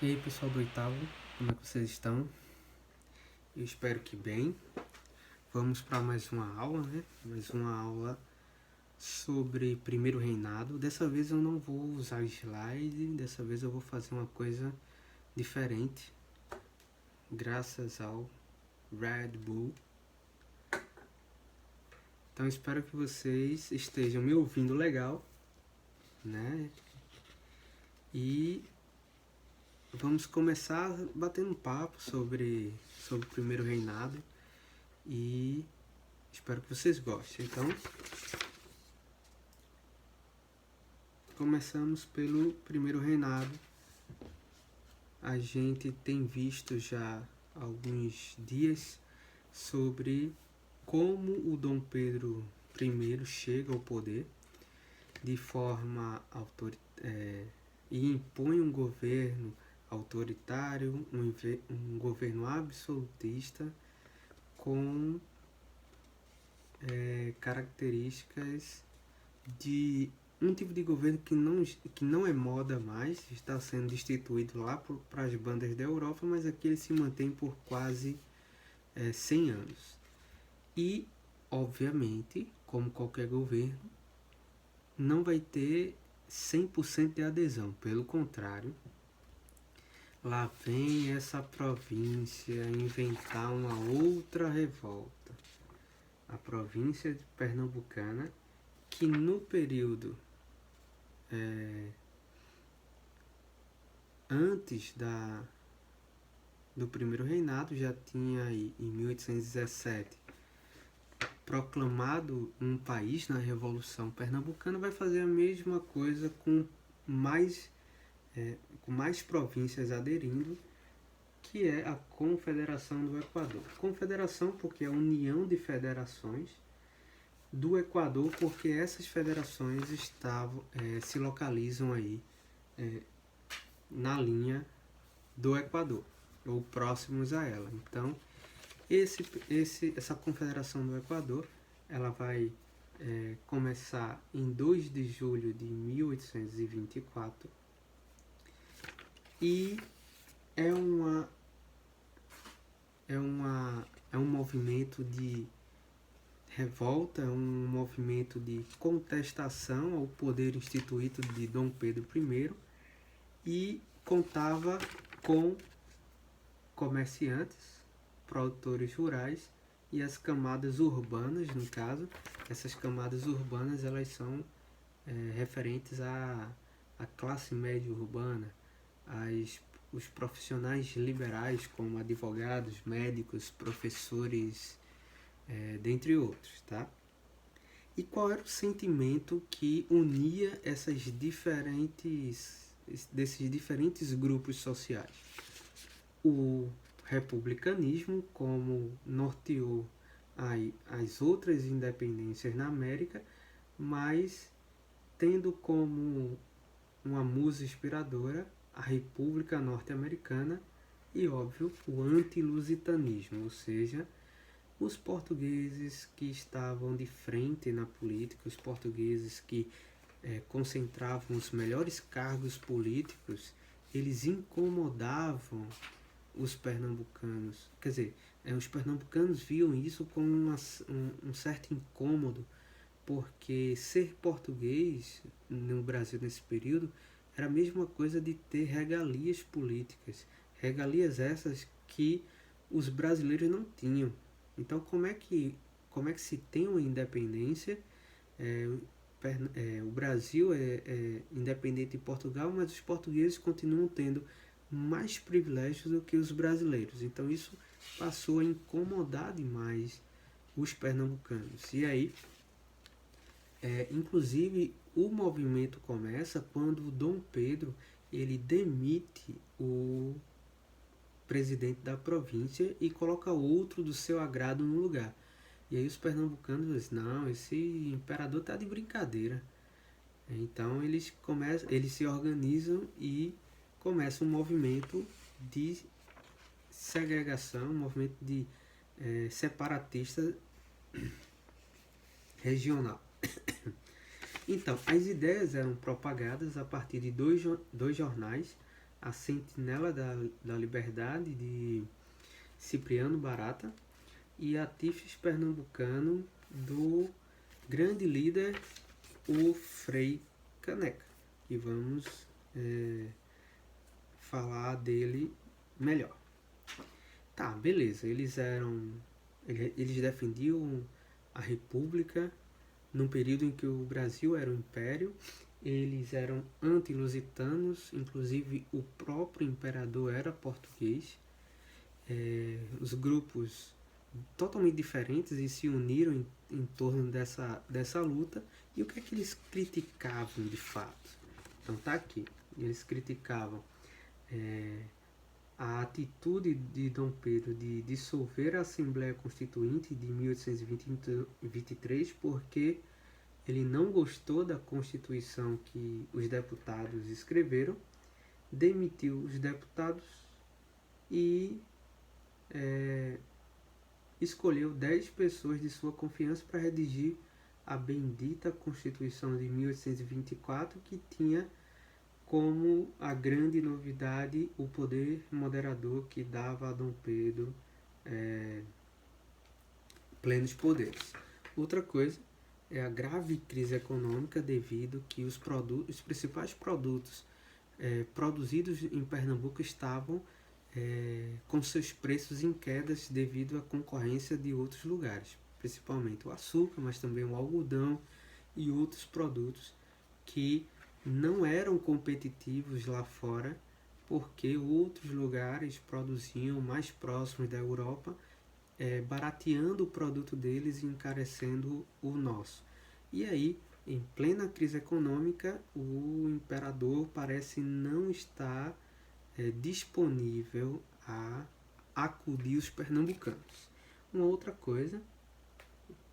E aí pessoal do oitavo, como é que vocês estão? Eu espero que bem. Vamos para mais uma aula, né? Mais uma aula sobre primeiro reinado. Dessa vez eu não vou usar slide, dessa vez eu vou fazer uma coisa diferente, graças ao Red Bull. Então espero que vocês estejam me ouvindo legal, né? E vamos começar batendo um papo sobre o primeiro reinado e espero que vocês gostem. Então, começamos pelo primeiro reinado. A gente tem visto já há alguns dias sobre como o Dom Pedro I chega ao poder de forma e impõe um governo autoritário, um governo absolutista com características de um tipo de governo que não é moda mais, está sendo destituído lá para as bandas da Europa, mas aqui ele se mantém por quase 100 anos. E, obviamente, como qualquer governo, não vai ter 100% de adesão, pelo contrário, lá vem essa província inventar uma outra revolta. A província pernambucana, que no período antes do primeiro reinado, já tinha aí, em 1817 proclamado um país na Revolução Pernambucana, vai fazer a mesma coisa com mais províncias aderindo, que é a Confederação do Equador. Confederação porque é a união de federações do Equador, porque essas federações se localizam aí na linha do Equador, ou próximos a ela. Então, essa Confederação do Equador, ela vai começar em 2 de julho de 1824 e é um movimento de revolta, é um movimento de contestação ao poder instituído de Dom Pedro I e contava com comerciantes, produtores rurais e as camadas urbanas, no caso. Essas camadas urbanas, elas são referentes à classe média urbana, os profissionais liberais como advogados, médicos, professores, dentre outros, tá? E qual era o sentimento que unia desses diferentes grupos sociais? O republicanismo, como norteou as outras independências na América, mas tendo como uma musa inspiradora a República Norte-Americana e, óbvio, o antilusitanismo, ou seja, os portugueses que estavam de frente na política, os portugueses que concentravam os melhores cargos políticos, eles incomodavam os pernambucanos. Quer dizer, os pernambucanos viam isso como um certo incômodo, porque ser português no Brasil nesse período era a mesma coisa de ter regalias políticas, regalias essas que os brasileiros não tinham. Então, como é que se tem uma independência? O Brasil é independente de Portugal, mas os portugueses continuam tendo mais privilégios do que os brasileiros. Então, isso passou a incomodar demais os pernambucanos. E aí, inclusive, o movimento começa quando o Dom Pedro ele demite o presidente da província e coloca outro do seu agrado no lugar. E aí os pernambucanos dizem, não, esse imperador está de brincadeira. Então eles se organizam e começa um movimento de segregação, um movimento de separatista regional. Então, as ideias eram propagadas a partir de dois jornais, A Sentinela da Liberdade, de Cipriano Barata, e a Tifes Pernambucano, do grande líder, o Frei Caneca, e vamos falar dele melhor. Tá, beleza, eles defendiam a República num período em que o Brasil era um império. Eles eram anti-lusitanos, inclusive o próprio imperador era português. Os grupos totalmente diferentes e se uniram em torno dessa luta. E o que é que eles criticavam de fato? Então tá aqui, eles criticavam a atitude de Dom Pedro de dissolver a Assembleia Constituinte de 1823, porque ele não gostou da Constituição que os deputados escreveram, demitiu os deputados e escolheu 10 pessoas de sua confiança para redigir a bendita Constituição de 1824, que tinha como a grande novidade o poder moderador que dava a Dom Pedro plenos poderes. Outra coisa é a grave crise econômica devido que os principais produtos produzidos em Pernambuco estavam com seus preços em quedas devido à concorrência de outros lugares, principalmente o açúcar, mas também o algodão e outros produtos que não eram competitivos lá fora, porque outros lugares produziam mais próximos da Europa, barateando o produto deles e encarecendo o nosso. E aí, em plena crise econômica, o imperador parece não estar disponível a acudir os pernambucanos. Uma outra coisa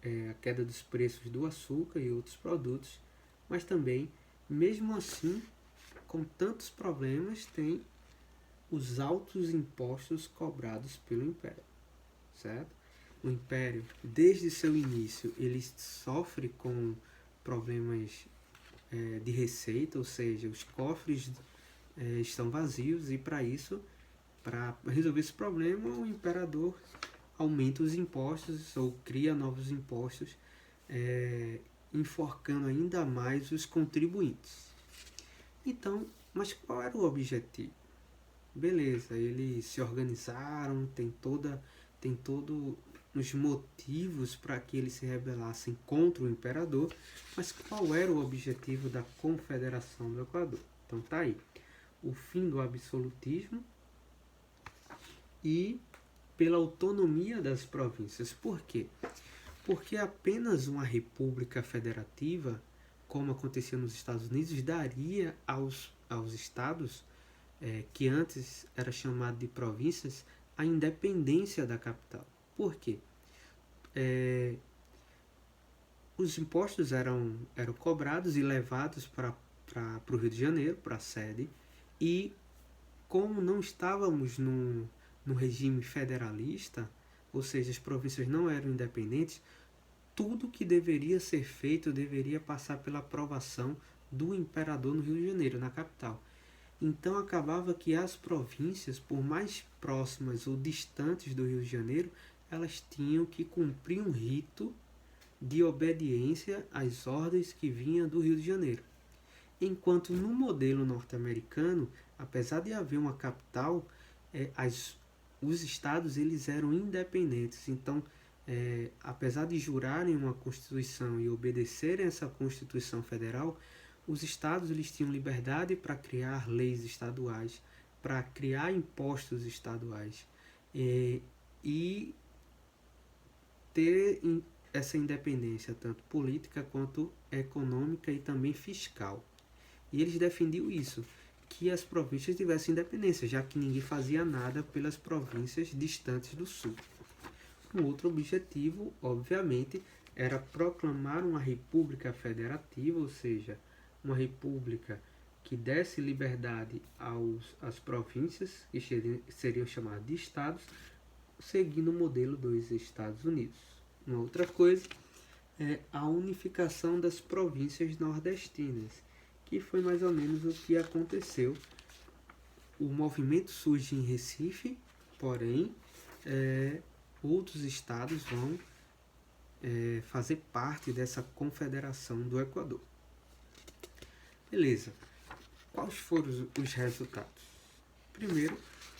é a queda dos preços do açúcar e outros produtos, mas também, mesmo assim, com tantos problemas, tem os altos impostos cobrados pelo Império, certo? O Império, desde seu início, ele sofre com problemas de receita, ou seja, os cofres estão vazios, e para isso, para resolver esse problema, o imperador aumenta os impostos ou cria novos impostos, enforcando ainda mais os contribuintes. Então, mas qual era o objetivo? Beleza, eles se organizaram, tem todos os motivos para que eles se rebelassem contra o imperador, mas qual era o objetivo da Confederação do Equador? Então tá aí, o fim do absolutismo e pela autonomia das províncias. Por quê? Porque apenas uma república federativa, como acontecia nos Estados Unidos, daria aos estados, que antes era chamado de províncias, a independência da capital. Por quê? Os impostos eram cobrados e levados para o Rio de Janeiro, para a sede, e como não estávamos no regime federalista, ou seja, as províncias não eram independentes, tudo que deveria ser feito deveria passar pela aprovação do imperador no Rio de Janeiro, na capital. Então acabava que as províncias, por mais próximas ou distantes do Rio de Janeiro, elas tinham que cumprir um rito de obediência às ordens que vinham do Rio de Janeiro. Enquanto no modelo norte-americano, apesar de haver uma capital, os estados eles eram independentes. Então, apesar de jurarem uma Constituição e obedecerem essa Constituição Federal, os estados eles tinham liberdade para criar leis estaduais, para criar impostos estaduais e ter essa independência tanto política quanto econômica e também fiscal. E eles defendiam isso, que as províncias tivessem independência, já que ninguém fazia nada pelas províncias distantes do sul. Um outro objetivo, obviamente, era proclamar uma república federativa, ou seja, uma república que desse liberdade às províncias, que seriam chamadas de estados, seguindo o modelo dos Estados Unidos. Uma outra coisa é a unificação das províncias nordestinas, que foi mais ou menos o que aconteceu o movimento surge em Recife, porém outros estados vão fazer parte dessa confederação do Equador. Beleza. Quais foram os resultados? Primeiro,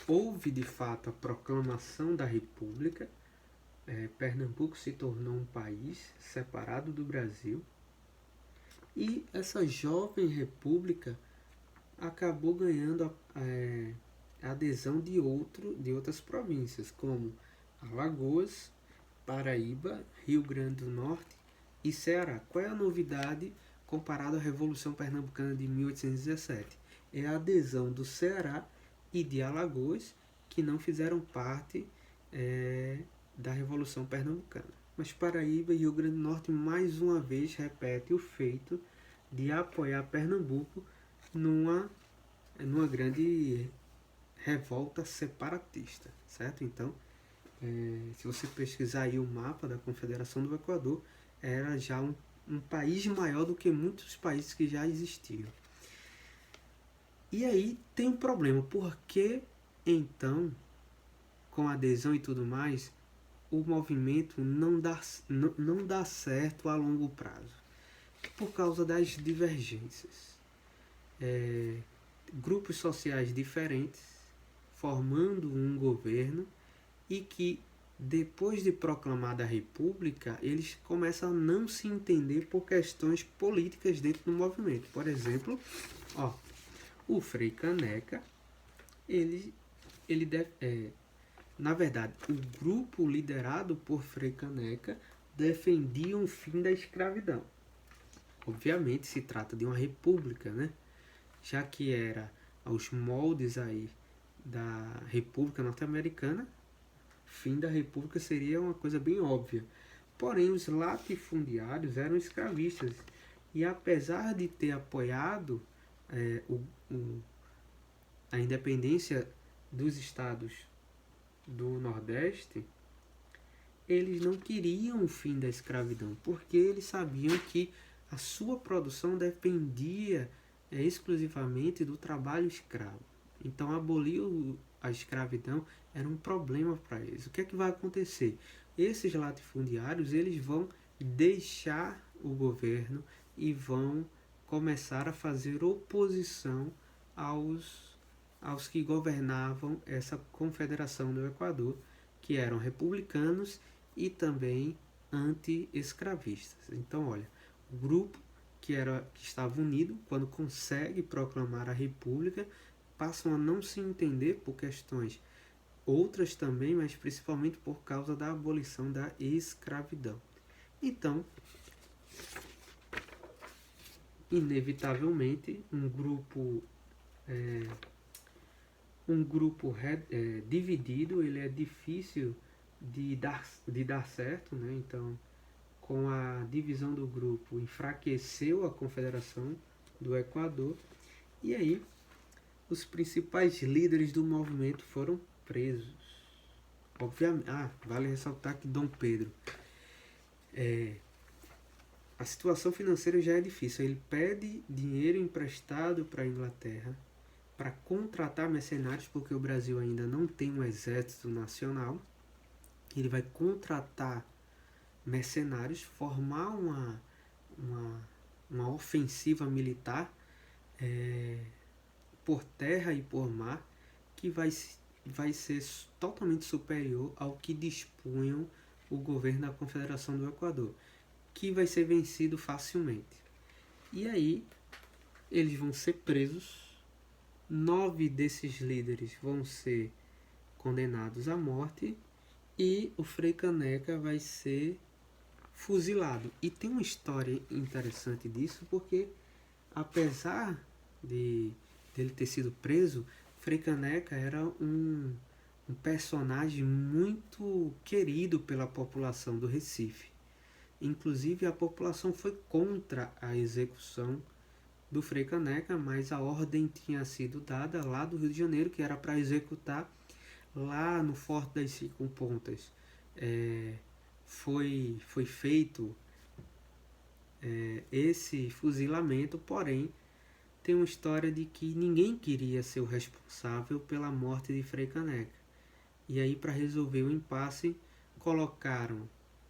houve de fato a proclamação da República. Pernambuco se tornou um país separado do Brasil. E essa jovem república acabou ganhando a adesão de outras províncias, como Alagoas, Paraíba, Rio Grande do Norte e Ceará. Qual é a novidade comparado à Revolução Pernambucana de 1817? É a adesão do Ceará e de Alagoas, que não fizeram parte da Revolução Pernambucana. Mas Paraíba e Rio Grande do Norte mais uma vez repete o feito de apoiar Pernambuco numa grande revolta separatista, certo? Então, se você pesquisar aí o mapa da Confederação do Equador, era já um país maior do que muitos países que já existiam. E aí tem um problema, porque então, com adesão e tudo mais, o movimento não dá certo a longo prazo, por causa das divergências. Grupos sociais diferentes formando um governo e que, depois de proclamada a República, eles começam a não se entender por questões políticas dentro do movimento. Por exemplo, o Frei Caneca, na verdade, o grupo liderado por Frei Caneca defendia o fim da escravidão. Obviamente se trata de uma república, né? Já que era aos moldes aí da República Norte-Americana, fim da república seria uma coisa bem óbvia. Porém, os latifundiários eram escravistas e, apesar de ter apoiado a independência dos estados do Nordeste, eles não queriam o fim da escravidão, porque eles sabiam que a sua produção dependia exclusivamente do trabalho escravo. Então, abolir a escravidão era um problema para eles. O que é que vai acontecer? Esses latifundiários, eles vão deixar o governo e vão começar a fazer oposição aos que governavam essa confederação do Equador, que eram republicanos e também anti-escravistas. Então, olha, o grupo que estava unido, quando consegue proclamar a república, passam a não se entender por questões outras também, mas principalmente por causa da abolição da escravidão. Então, inevitavelmente, um grupo dividido, ele é difícil de dar certo, né? Então, com a divisão do grupo, enfraqueceu a Confederação do Equador, e aí os principais líderes do movimento foram presos. Obviamente, vale ressaltar que Dom Pedro, a situação financeira já é difícil. Ele pede dinheiro emprestado para a Inglaterra para contratar mercenários, porque o Brasil ainda não tem um exército nacional. Ele vai contratar mercenários, formar uma ofensiva militar por terra e por mar, que vai ser totalmente superior ao que dispunham o governo da Confederação do Equador, que vai ser vencido facilmente. E aí eles vão ser presos. 9 desses líderes vão ser condenados à morte e o Frei Caneca vai ser fuzilado. E tem uma história interessante disso, porque apesar de ele ter sido preso, Frei Caneca era um personagem muito querido pela população do Recife. Inclusive, a população foi contra a execução do Frei Caneca, mas a ordem tinha sido dada lá do Rio de Janeiro, que era para executar lá no Forte das Cinco Pontas. Foi feito esse fuzilamento, porém tem uma história de que ninguém queria ser o responsável pela morte de Frei Caneca. E aí, para resolver o impasse,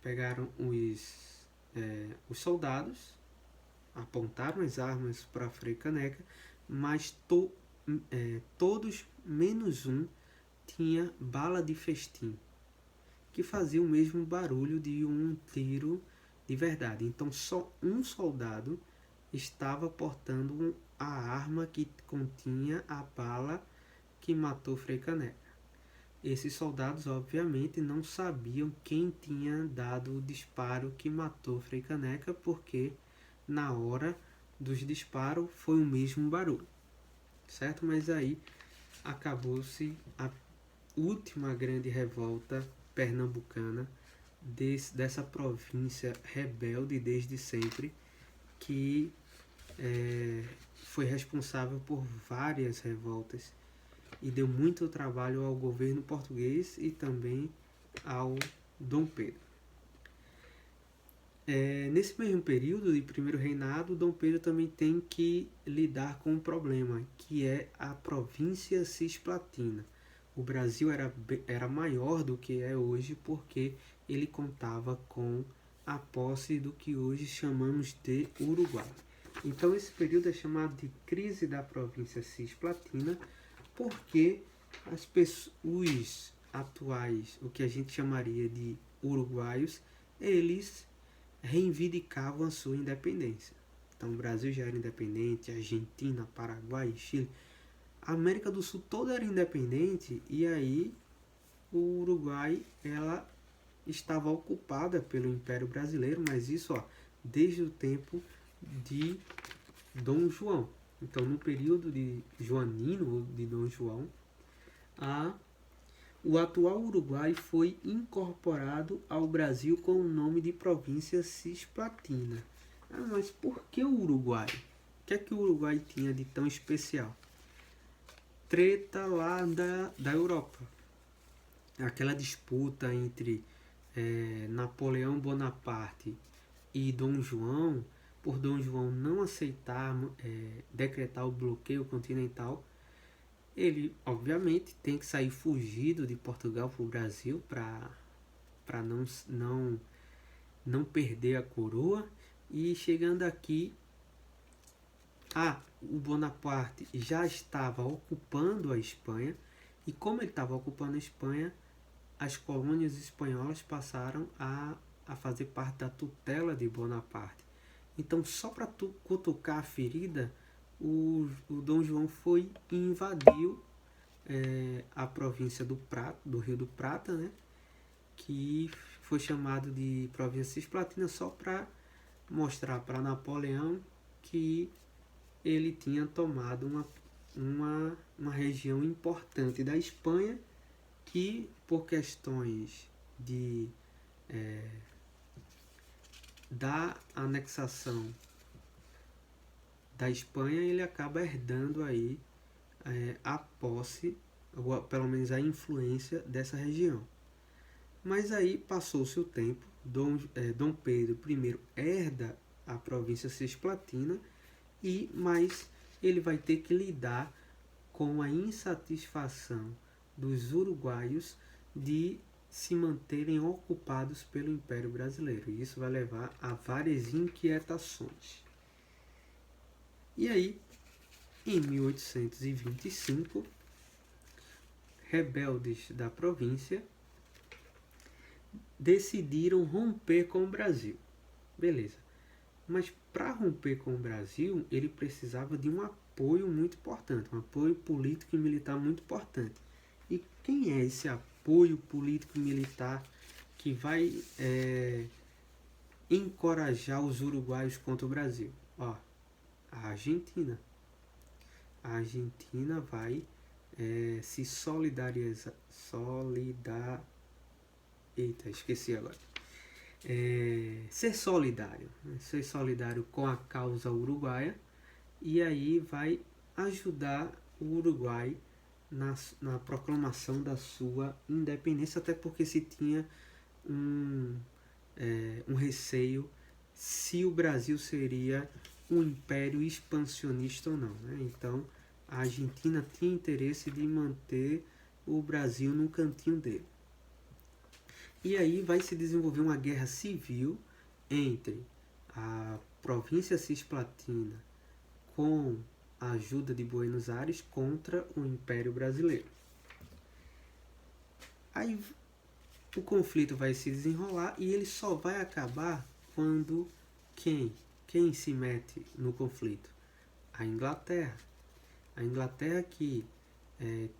pegaram os soldados, apontaram as armas para Frei Caneca, mas todos menos um tinha bala de festim, que fazia o mesmo barulho de um tiro de verdade. Então só um soldado estava portando a arma que continha a bala que matou Frei Caneca. Esses soldados, obviamente, não sabiam quem tinha dado o disparo que matou Frei Caneca, porque na hora dos disparos foi o mesmo barulho, certo? Mas aí acabou-se a última grande revolta pernambucana dessa província rebelde desde sempre, que foi responsável por várias revoltas e deu muito trabalho ao governo português e também ao Dom Pedro. Nesse mesmo período de primeiro reinado, Dom Pedro também tem que lidar com um problema, que é a província cisplatina. O Brasil era maior do que é hoje porque ele contava com a posse do que hoje chamamos de Uruguai. Então esse período é chamado de crise da província cisplatina, porque os atuais, o que a gente chamaria de uruguaios, eles reivindicavam a sua independência. Então o Brasil já era independente, Argentina, Paraguai, Chile, a América do Sul toda era independente, e aí o Uruguai ela estava ocupada pelo Império Brasileiro, mas isso desde o tempo de Dom João. Então no período de Joanino, de Dom João, o atual Uruguai foi incorporado ao Brasil com o nome de província cisplatina. Mas por que o Uruguai? O que é que o Uruguai tinha de tão especial? Treta lá da Europa. Aquela disputa entre Napoleão Bonaparte e Dom João, por Dom João não aceitar decretar o bloqueio continental, ele obviamente tem que sair fugido de Portugal para o Brasil para não perder a coroa. E chegando aqui, o Bonaparte já estava ocupando a Espanha, e como ele estava ocupando a Espanha, as colônias espanholas passaram a fazer parte da tutela de Bonaparte. Então, só para cutucar a ferida, o Dom João foi e invadiu a província do Rio do Prata, né, que foi chamado de província cisplatina, só para mostrar para Napoleão que ele tinha tomado uma região importante da Espanha, que por questões da anexação da Espanha, ele acaba herdando aí a posse, ou pelo menos a influência dessa região. Mas aí passou-se o tempo, Dom Pedro I herda a província cisplatina, mas ele vai ter que lidar com a insatisfação dos uruguaios de se manterem ocupados pelo Império Brasileiro. E isso vai levar a várias inquietações. E aí, em 1825, rebeldes da província decidiram romper com o Brasil. Beleza. Mas para romper com o Brasil, ele precisava de um apoio muito importante, um apoio político e militar muito importante. E quem é esse apoio político e militar que vai encorajar os uruguaios contra o Brasil? A Argentina. A Argentina vai se solidarizar. Esqueci agora. Ser solidário com a causa uruguaia, e aí vai ajudar o Uruguai na proclamação da sua independência, até porque se tinha um receio se o Brasil seria um império expansionista ou não, né? Então, a Argentina tinha interesse de manter o Brasil no cantinho dele. E aí vai se desenvolver uma guerra civil entre a província cisplatina com a ajuda de Buenos Aires contra o Império Brasileiro. Aí o conflito vai se desenrolar e ele só vai acabar quando quem se mete no conflito? A Inglaterra. A Inglaterra que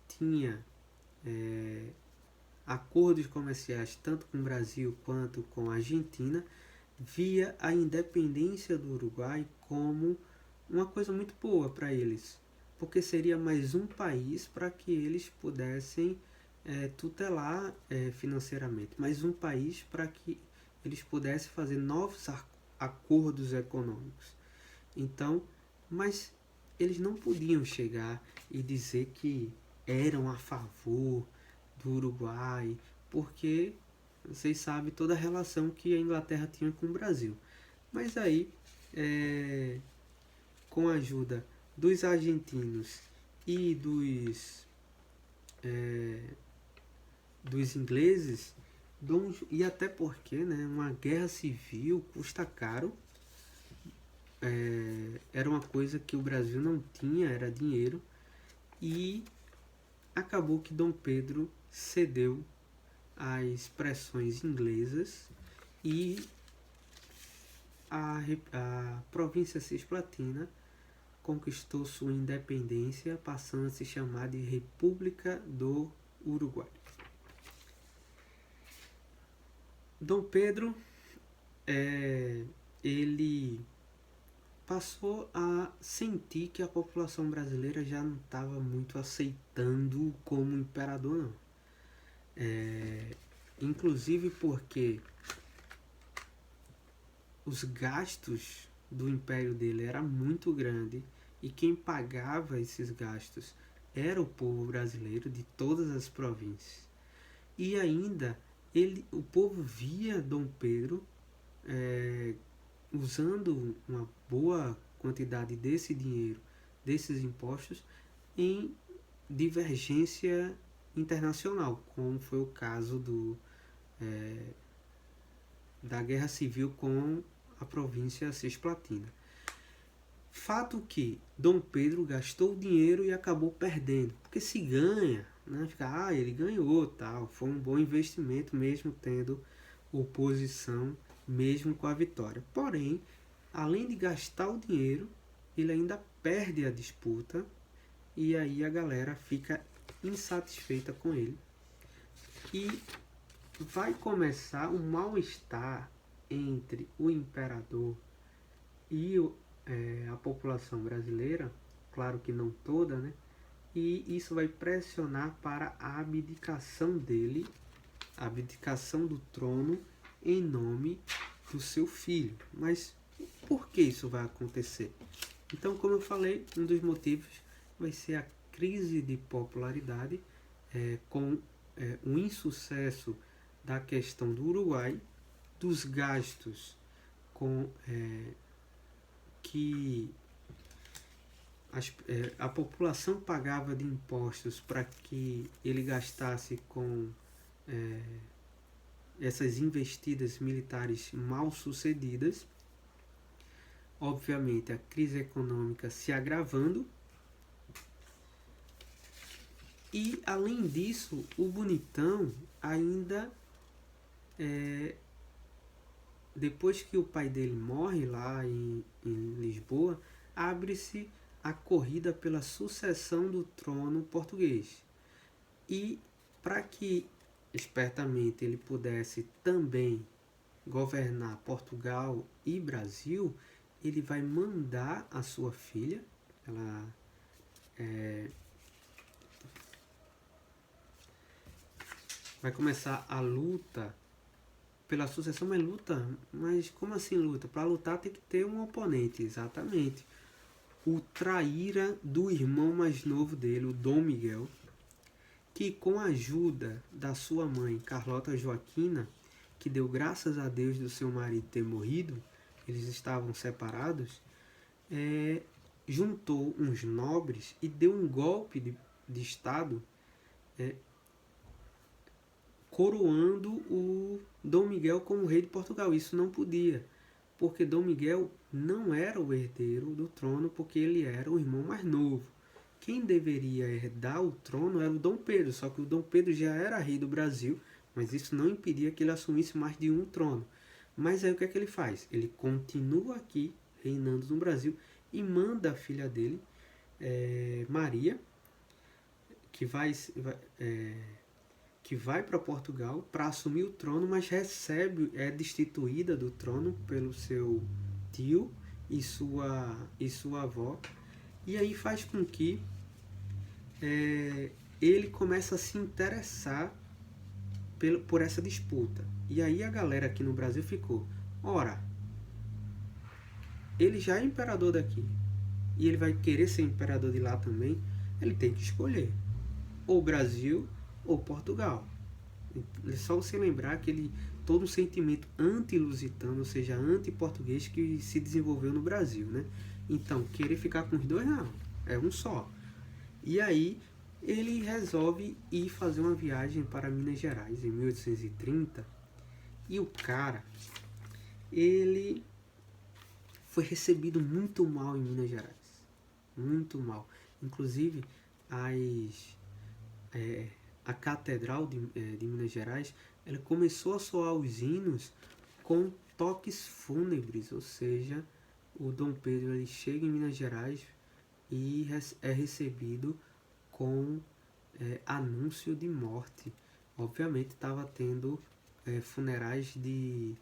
tinha acordos comerciais tanto com o Brasil quanto com a Argentina, via a independência do Uruguai como uma coisa muito boa para eles, porque seria mais um país para que eles pudessem tutelar financeiramente, mais um país para que eles pudessem fazer novos acordos econômicos. Então, mas eles não podiam chegar e dizer que eram a favor do Uruguai, porque vocês sabem toda a relação que a Inglaterra tinha com o Brasil. Mas aí, com a ajuda dos argentinos e dos ingleses, e até porque, né, uma guerra civil custa caro, era uma coisa que o Brasil não tinha, era dinheiro, e acabou que Dom Pedro cedeu às pressões inglesas e a província cisplatina conquistou sua independência, passando a se chamar de República do Uruguai. Dom Pedro, ele passou a sentir que a população brasileira já não estava muito aceitando como imperador, não. Inclusive porque os gastos do império dele era muito grande e quem pagava esses gastos era o povo brasileiro de todas as províncias. E ainda o povo via Dom Pedro usando uma boa quantidade desse dinheiro, desses impostos, em divergência internacional, como foi o caso da Guerra Civil com a província cisplatina. Fato que Dom Pedro gastou dinheiro e acabou perdendo, porque se ganha, né, fica, ele ganhou, tal, foi um bom investimento mesmo tendo oposição, mesmo com a vitória. Porém, além de gastar o dinheiro, ele ainda perde a disputa e aí a galera fica insatisfeita com ele. E vai começar um mal-estar entre o imperador e a população brasileira, claro que não toda, né? E isso vai pressionar para a abdicação dele, a abdicação do trono em nome do seu filho. Mas por que isso vai acontecer? Então, como eu falei, um dos motivos vai ser a crise de popularidade com o insucesso da questão do Uruguai, dos gastos que a população pagava de impostos para que ele gastasse com essas investidas militares mal sucedidas. Obviamente, a crise econômica se agravando. E, além disso, o bonitão ainda, depois que o pai dele morre lá em Lisboa, abre-se a corrida pela sucessão do trono português. E, para que espertamente ele pudesse também governar Portugal e Brasil, ele vai mandar a sua filha, ela vai começar a luta pela sucessão, mas como assim luta? Para lutar tem que ter um oponente, exatamente. O traíra do irmão mais novo dele, o Dom Miguel, que com a ajuda da sua mãe, Carlota Joaquina, que deu graças a Deus do seu marido ter morrido, eles estavam separados, juntou uns nobres e deu um golpe de Estado, coroando o Dom Miguel como rei de Portugal. Isso não podia, porque Dom Miguel não era o herdeiro do trono, porque ele era o irmão mais novo. Quem deveria herdar o trono era o Dom Pedro, só que o Dom Pedro já era rei do Brasil, mas isso não impedia que ele assumisse mais de um trono. Mas aí o que é que ele faz? Ele continua aqui, reinando no Brasil, e manda a filha dele, Maria, que vai para Portugal para assumir o trono, mas é destituída do trono pelo seu tio e sua avó. E aí faz com que ele comece a se interessar por essa disputa. E aí a galera aqui no Brasil ficou, ora, ele já é imperador daqui e ele vai querer ser imperador de lá também, ele tem que escolher ou Brasil ou Portugal. É só você lembrar aquele todo um sentimento anti-lusitano, ou seja, anti-português que se desenvolveu no Brasil, né? Então, querer ficar com os dois não, é um só. E aí ele resolve ir fazer uma viagem para Minas Gerais em 1830 e o cara, ele foi recebido muito mal em Minas Gerais, muito mal. Inclusive a Catedral de Minas Gerais, ela começou a soar os hinos com toques fúnebres, ou seja, o Dom Pedro ele chega em Minas Gerais e é recebido com anúncio de morte. Obviamente estava tendo funerais de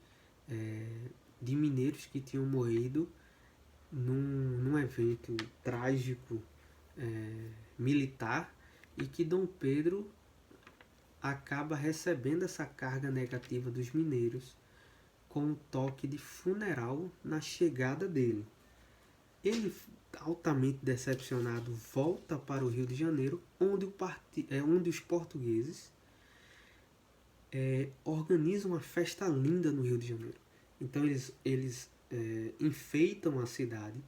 mineiros que tinham morrido num evento trágico militar, e que Dom Pedro acaba recebendo essa carga negativa dos mineiros com um toque de funeral na chegada dele. Ele, altamente decepcionado, volta para o Rio de Janeiro, onde os portugueses organizam uma festa linda no Rio de Janeiro. Então eles enfeitam a cidade,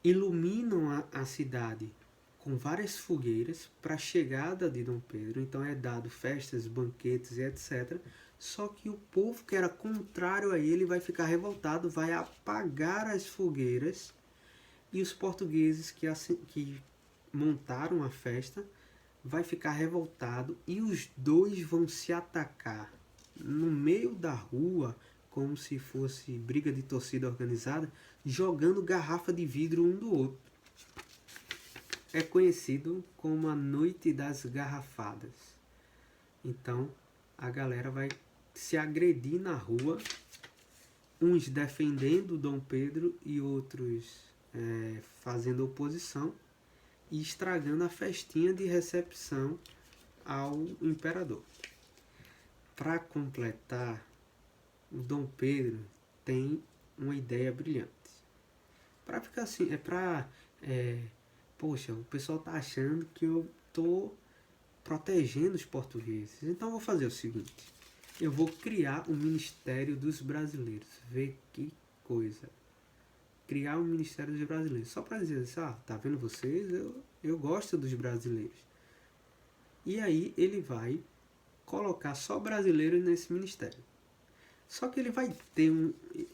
iluminam a cidade com várias fogueiras para a chegada de Dom Pedro. Então é dado festas, banquetes e etc. Só que o povo que era contrário a ele vai ficar revoltado, vai apagar as fogueiras, e os portugueses que montaram a festa vai ficar revoltado, e os dois vão se atacar no meio da rua, como se fosse briga de torcida organizada, jogando garrafa de vidro um do outro. É conhecido como a Noite das Garrafadas. Então a galera vai se agredir na rua, uns defendendo Dom Pedro e outros fazendo oposição e estragando a festinha de recepção ao imperador. Para completar, o Dom Pedro tem uma ideia brilhante. Para ficar assim, poxa, o pessoal tá achando que eu tô protegendo os portugueses. Então eu vou fazer o seguinte, eu vou criar o Ministério dos Brasileiros. Vê que coisa. Criar o Ministério dos Brasileiros. Só para dizer assim, tá vendo vocês? Eu gosto dos brasileiros. E aí ele vai colocar só brasileiros nesse ministério. Só que ele vai ter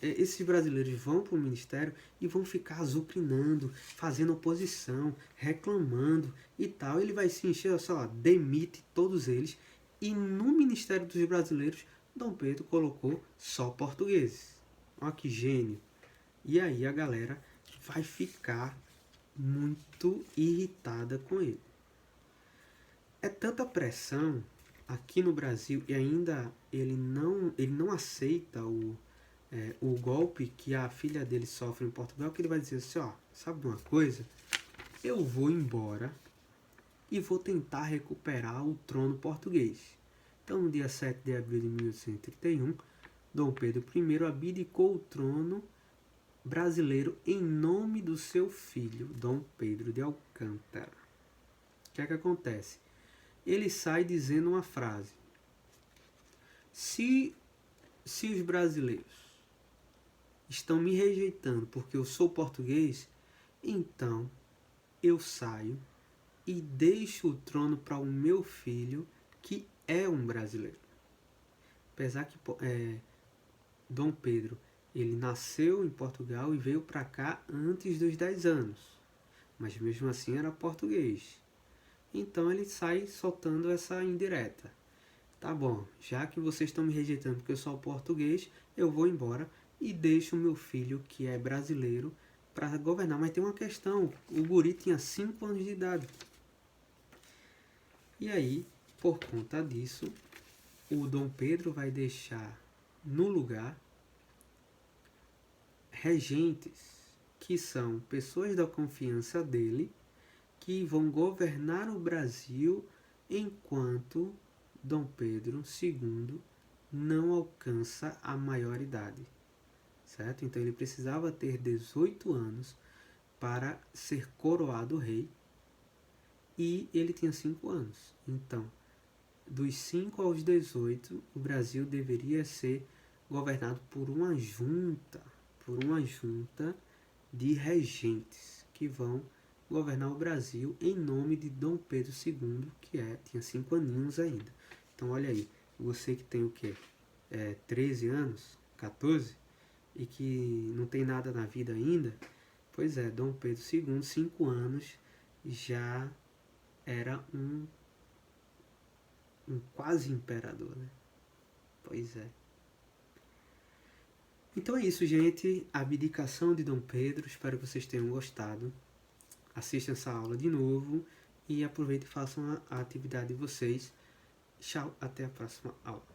esses brasileiros vão para o ministério e vão ficar azucrinando, fazendo oposição, reclamando e tal. Ele vai se encher, sei lá, demite todos eles. E no Ministério dos Brasileiros, Dom Pedro colocou só portugueses. Olha que gênio. E aí a galera vai ficar muito irritada com ele. É tanta pressão aqui no Brasil, e ainda ele não aceita o golpe que a filha dele sofre em Portugal, que ele vai dizer assim, sabe uma coisa? Eu vou embora e vou tentar recuperar o trono português. Então, no dia 7 de abril de 1831, Dom Pedro I abdicou o trono brasileiro em nome do seu filho, Dom Pedro de Alcântara. O que é que acontece? Ele sai dizendo uma frase: se os brasileiros estão me rejeitando porque eu sou português, então eu saio e deixo o trono para o meu filho, que é um brasileiro. Apesar que Dom Pedro, ele nasceu em Portugal e veio para cá antes dos 10 anos, mas mesmo assim era português. Então ele sai soltando essa indireta. Tá bom, já que vocês estão me rejeitando porque eu sou português, eu vou embora e deixo o meu filho, que é brasileiro, para governar. Mas tem uma questão, o guri tinha 5 anos de idade. E aí, por conta disso, o Dom Pedro vai deixar no lugar regentes, que são pessoas da confiança dele, que vão governar o Brasil enquanto Dom Pedro II não alcança a maioridade, certo? Então ele precisava ter 18 anos para ser coroado rei e ele tinha 5 anos. Então, dos 5 aos 18, o Brasil deveria ser governado por uma junta de regentes que vão governar o Brasil em nome de Dom Pedro II, que tinha 5 aninhos ainda. Então olha aí, você que tem o quê? 13 anos, 14, e que não tem nada na vida ainda, pois é, Dom Pedro II, 5 anos, já era um quase imperador, né? Pois é. Então é isso, gente. A abdicação de Dom Pedro. Espero que vocês tenham gostado. Assistam essa aula de novo e aproveitem e façam a atividade de vocês. Tchau, até a próxima aula.